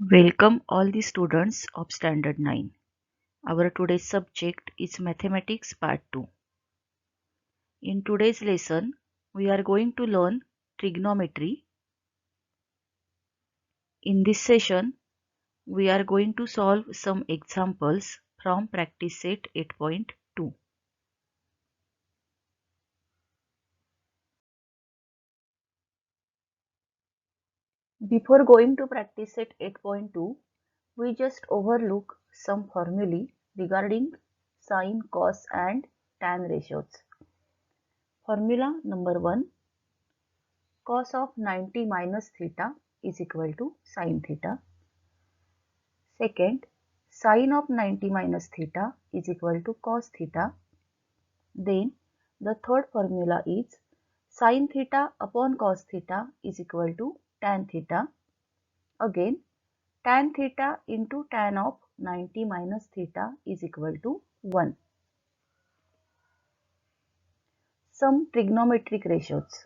Welcome all the students of Standard 9. Our today's subject is Mathematics Part 2. In today's lesson, we are going to learn trigonometry. In this session, we are going to solve some examples from practice set 8.2. Before going to practice set 8.2, we just overlook some formulae regarding sine, cos and tan ratios. Formula number 1. Cos of 90 minus theta is equal to sin theta. Second, sin of 90 minus theta is equal to cos theta. Then the third formula is sin theta upon cos theta is equal to tan theta. Again, tan theta into tan of 90 minus theta is equal to 1. Some trigonometric ratios.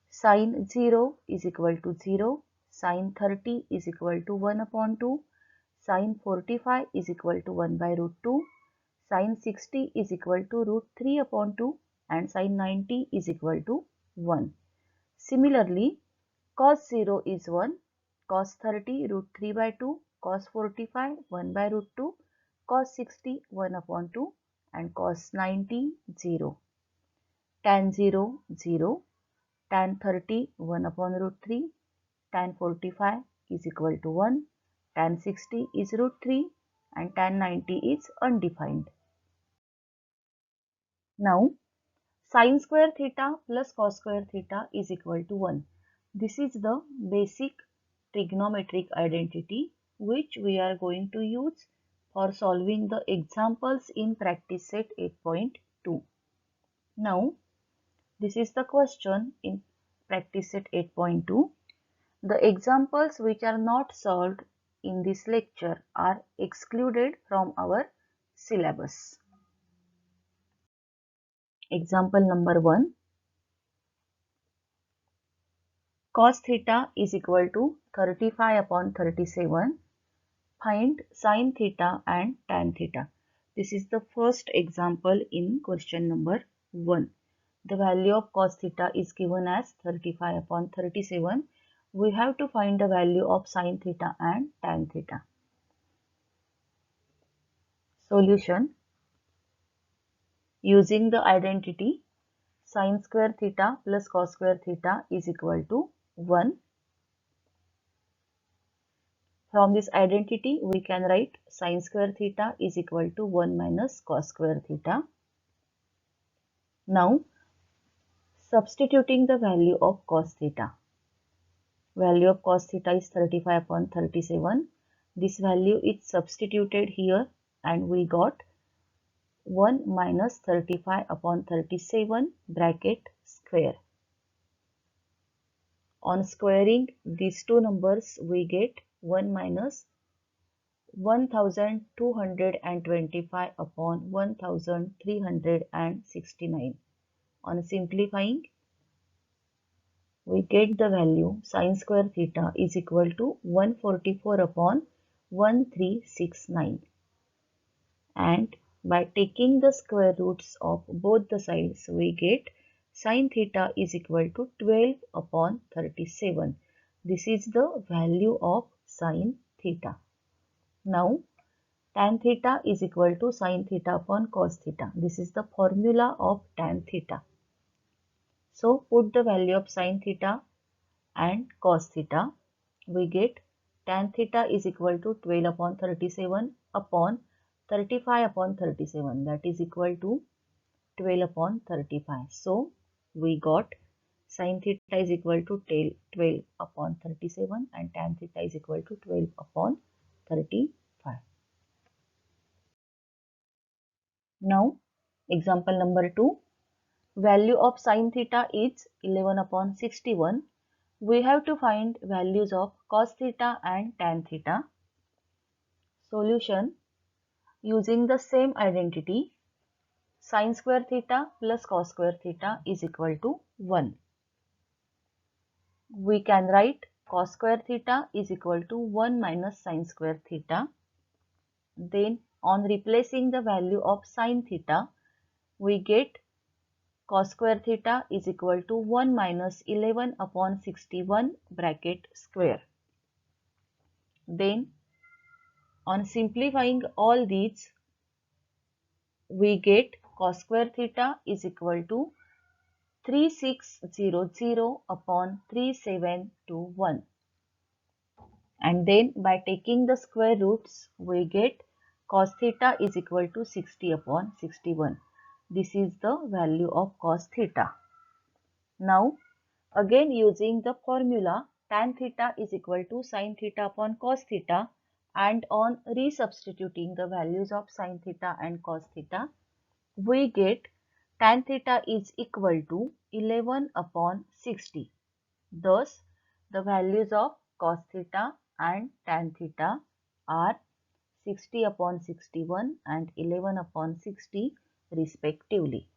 Sin 0 is equal to 0, sin 30 is equal to 1 upon 2, sin 45 is equal to 1 by root 2, sin 60 is equal to root 3 upon 2 and sin 90 is equal to 1. Similarly, cos 0 is 1, cos 30 root 3 by 2, cos 45 1 by root 2, cos 60 1 upon 2 and cos 90 0. Tan 0 0. Tan 30 1 upon root 3, tan 45 is equal to 1, tan 60 is root 3 and tan 90 is undefined. Now, sin square theta plus cos square theta is equal to 1. This is the basic trigonometric identity which we are going to use for solving the examples in practice set 8.2. Now, this is the question in practice set 8.2. The examples which are not solved in this lecture are excluded from our syllabus. Example number 1. Cos theta is equal to 35 upon 37. Find sin theta and tan theta. This is the first example in question number 1. The value of cos theta is given as 35 upon 37. We have to find the value of sin theta and tan theta. Solution. Using the identity sin square theta plus cos square theta is equal to 1. From this identity, we can write sin square theta is equal to 1 minus cos square theta. Now, substituting the value of cos theta. Value of cos theta is 35 upon 37. This value is substituted here and we got 1 minus 35 upon 37 bracket square. On squaring these two numbers, we get 1 minus 1225 upon 1369. On simplifying, we get the value sin square theta is equal to 144 upon 1369. And by taking the square roots of both the sides, we get sin theta is equal to 12 upon 37. This is the value of sin theta. Now, tan theta is equal to sin theta upon cos theta. This is the formula of tan theta. So, put the value of sin theta and cos theta. We get tan theta is equal to 12 upon 37 upon 35 upon 37. That is equal to 12 upon 35. So, we got sin theta is equal to 12 upon 37 and tan theta is equal to 12 upon 35. Now, example number 2. Value of sin theta is 11 upon 61. We have to find values of cos theta and tan theta. Solution. Using the same identity, sin square theta plus cos square theta is equal to 1. We can write cos square theta is equal to 1 minus sin square theta. Then on replacing the value of sin theta, we get cos square theta is equal to 1 minus 11 upon 61 bracket square. Then on simplifying all these, we get cos square theta is equal to 3600 upon 3721. And then by taking the square roots, we get cos theta is equal to 60 upon 61. This is the value of cos theta. Now, again using the formula tan theta is equal to sin theta upon cos theta, and on resubstituting the values of sin theta and cos theta, we get tan theta is equal to 11 upon 60. Thus, the values of cos theta and tan theta are 60 upon 61 and 11 upon 60 respectively.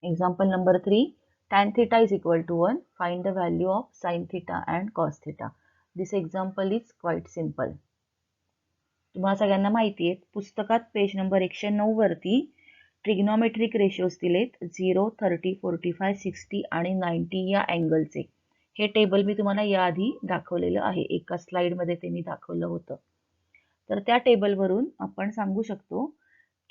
Example number 3. Tan theta is equal to 1. Find the value of sin theta and cos theta. This example is quite simple. तुम्हाला सगळ्यांना माहिती आहे, पुस्तकात page number 109 वरती trigonometric ratios दिलेत 0, 30, 45, 60 आणि 90 या अँगलचे. हे table मी तुम्हाला याआधी दाखवलेलं आहे, एका स्लाइडमध्ये ते मी दाखवलं होतं. तर त्या टेबलवरून आपण सांगू शकतो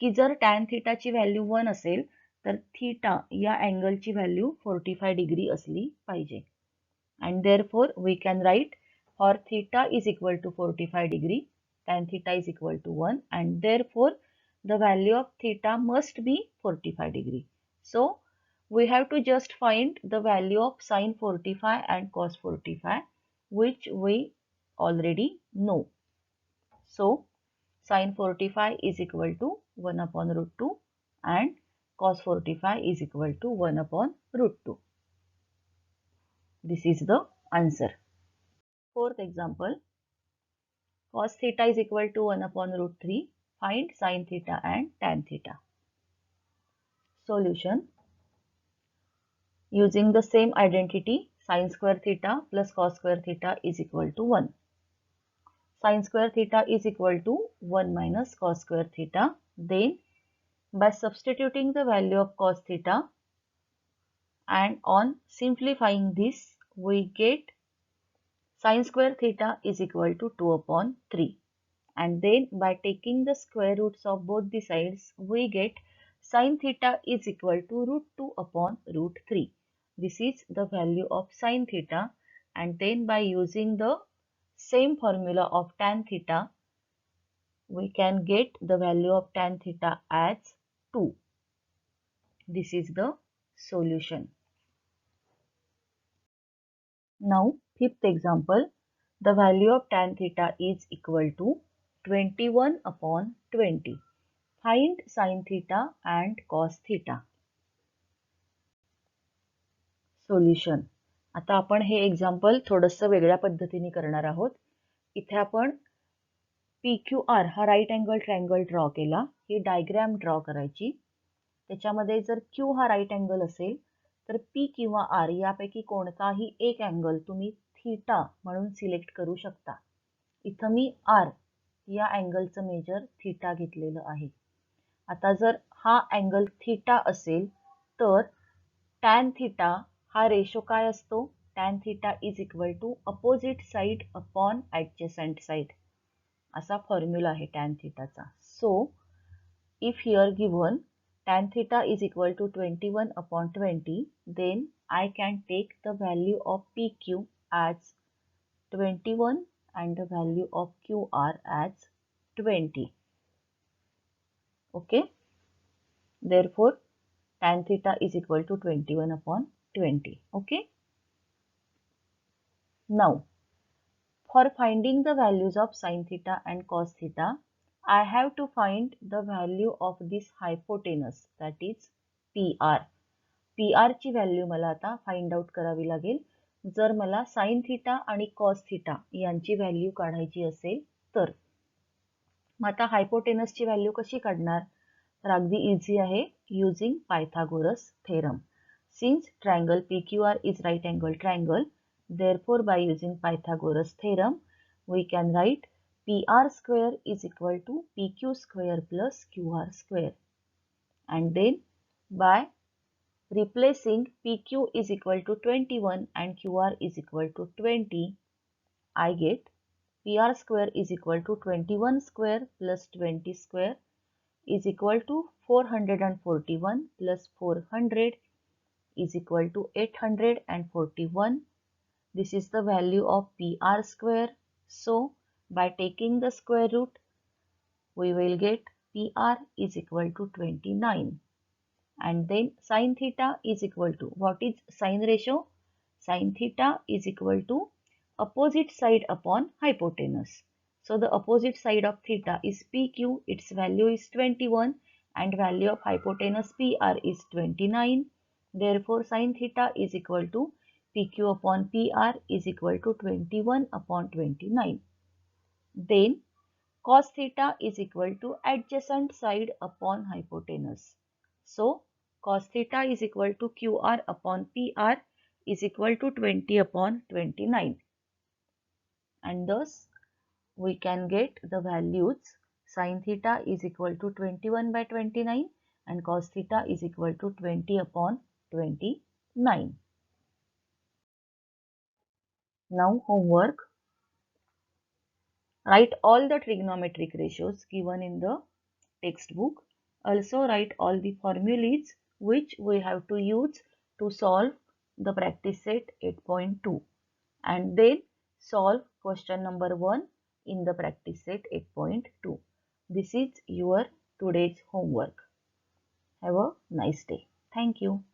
की जर टॅन थीटाची व्हॅल्यू 1 असेल तर थीटा या अँगलची व्हॅल्यू 45 डिग्री असली पाहिजे. And therefore we can write for theta is equal to 45 degree tan theta is equal to 1, and therefore the value of theta must be 45 degree. So we have to just find the value of sin 45 and cos 45, which we already know. So sin 45 is equal to 1 upon root 2 and cos 45 is equal to 1 upon root 2. This is the answer. Fourth example. Cos theta is equal to 1 upon root 3. Find sin theta and tan theta. Solution. Using the same identity, sin square theta plus cos square theta is equal to 1. Sin square theta is equal to 1 minus cos square theta. Then by substituting the value of cos theta and on simplifying this, we get sin square theta is equal to 2 upon 3. And then by taking the square roots of both the sides, we get sin theta is equal to root 2 upon root 3. This is the value of sin theta, and then by using the same formula of tan theta, we can get the value of tan theta as 2. This is the solution. Now, fifth example, the value of tan theta is equal to 21 upon 20. Find sin theta and cos theta. Solution. आता आपण हे example थोडंसं वेगळ्या पद्धतीने करणार आहोत. इथे आपण PQR हा राईट अँगल ट्रायंगल ड्रॉ केला. ही डायग्राम ड्रॉ करायची. त्याच्यामध्ये जर Q हा राईट अँगल असेल तर P किंवा R यापैकी कोणताही एक अँगल तुम्ही थीटा म्हणून सिलेक्ट करू शकता. इथं मी R या अँगलचं मेजर थीटा घेतलेलं आहे. आता जर हा अँगल थीटा असेल तर टॅन थीटा हा रेशो काय असतो? Tan theta is equal to opposite side upon adjacent side असा फॉर्म्युला आहे टॅन थीटाचा. So if here given tan theta is equal to 21 upon 20, then I can take the value of PQ as 21 and the value of QR as 20. Okay. Therefore, tan theta is equal to 21 upon 20. Okay. Now, for finding the values of sin theta and cos theta, I have to find the value of this hypotenuse, that is PR. PR ची value मला आता find out करावी लागेल जर मला sin theta आणि cos theta यांची value काढायची असेल तर. मग आता हायपोटेनसची व्हॅल्यू कशी काढणार? तर अगदी इझी आहे, using Pythagoras theorem. Since triangle PQR is right angle triangle, therefore by using Pythagoras theorem, we can write PR square is equal to PQ square plus QR square. And then by replacing PQ is equal to 21 and QR is equal to 20, I get PR square is equal to 21 square plus 20 square is equal to 441 plus 400 is equal to 841. This is the value of PR square. So, by taking the square root, we will get PR is equal to 29. And then sine theta is equal to, what is sine ratio? Sine theta is equal to opposite side upon hypotenuse. So, the opposite side of theta is PQ, its value is 21 and value of hypotenuse PR is 29. Therefore, sine theta is equal to PQ upon PR is equal to 21 upon 29. Then cos theta is equal to adjacent side upon hypotenuse. So, cos theta is equal to QR upon PR is equal to 20 upon 29. And thus, we can get the values sin theta is equal to 21 by 29 and cos theta is equal to 20 upon 29. Now homework. Write all the trigonometric ratios given in the textbook. Also write all the formulas which we have to use to solve the practice set 8.2 and then solve question number 1 in the practice set 8.2. This is your today's homework. Have a nice day. Thank you.